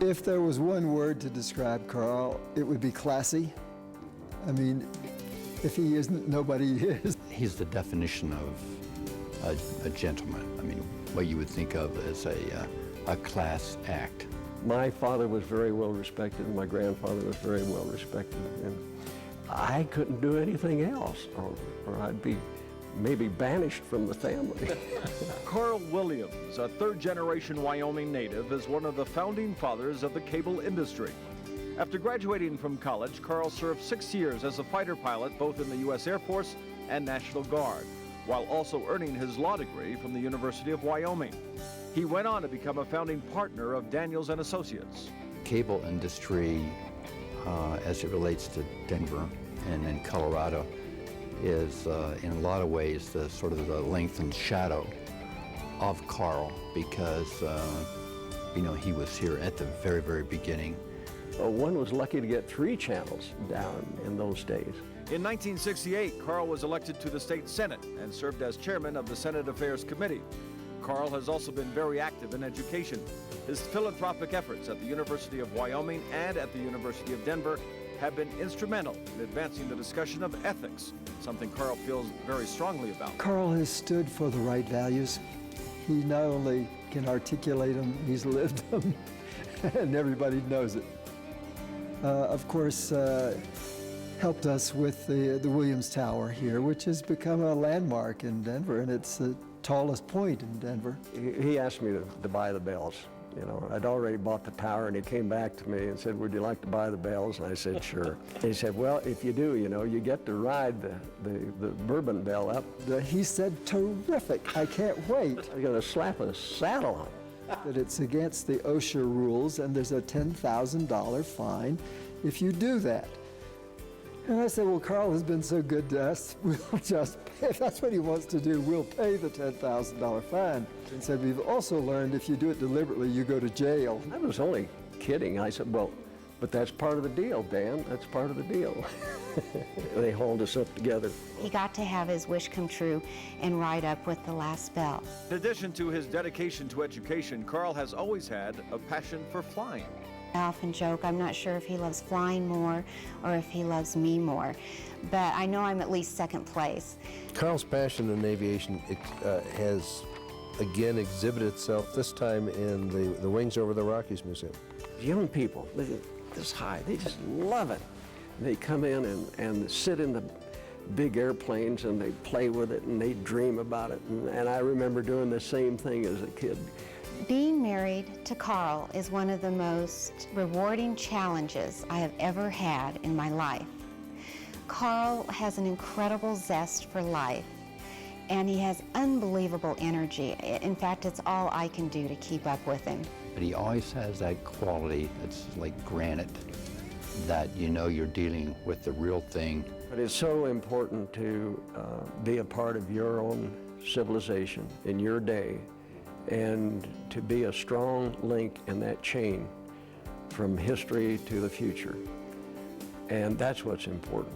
If there was one word to describe Carl, it would be classy. I mean, if he isn't, nobody is. He's the definition of a gentleman. I mean, what you would think of as a class act. My father was very well respected, and my grandfather was very well respected, and I couldn't do anything else, or I'd be maybe banished from the family. Carl Williams, a third-generation Wyoming native, is one of the founding fathers of the cable industry. After graduating from college, Carl served 6 years as a fighter pilot both in the U.S. Air Force and National Guard, while also earning his law degree from the University of Wyoming. He went on to become a founding partner of Daniels and Associates. Cable industry, as it relates to Denver and in Colorado, is in a lot of ways the sort of the lengthened shadow of Carl, because you know, he was here at the very, very beginning. One was lucky to get 3 channels down in those days. In 1968, Carl was elected to the state Senate and served as chairman of the Senate Affairs Committee. Carl has also been very active in education. His philanthropic efforts at the University of Wyoming and at the University of Denver have been instrumental in advancing the discussion of ethics, something Carl feels very strongly about. Carl has stood for the right values. He not only can articulate them, he's lived them, and everybody knows it. Of course, helped us with the Williams Tower here, which has become a landmark in Denver, and it's the tallest point in Denver. He asked me to buy the bells. You know, I'd already bought the tower, and he came back to me and said, "Would you like to buy the bells?" And I said, "Sure." And he said, "Well, if you do, you know, you get to ride the bourbon bell up." He said, "Terrific, I can't wait." I'm going to slap a saddle on it. That it's against the OSHA rules, and there's a $10,000 fine if you do that. And I said, well, Carl has been so good to us, we'll just, if that's what he wants to do, we'll pay the $10,000 fine. And said, we've also learned if you do it deliberately, you go to jail. I was only kidding. I said, well, but that's part of the deal, Dan. That's part of the deal. They hauled us up together. He got to have his wish come true and ride up with the last bell. In addition to his dedication to education, Carl has always had a passion for flying. I often joke, I'm not sure if he loves flying more or if he loves me more, but I know I'm at least second place. Carl's passion in aviation has again exhibited itself, this time in the Wings Over the Rockies Museum. Young people, this high, they just love it. They come in and sit in the big airplanes and they play with it and they dream about it. And I remember doing the same thing as a kid. Being married to Carl is one of the most rewarding challenges I have ever had in my life. Carl has an incredible zest for life, and he has unbelievable energy. In fact, it's all I can do to keep up with him. But he always has that quality that's like granite, that you know you're dealing with the real thing. But it's so important to be a part of your own civilization in your day, and to be a strong link in that chain from history to the future. And that's what's important.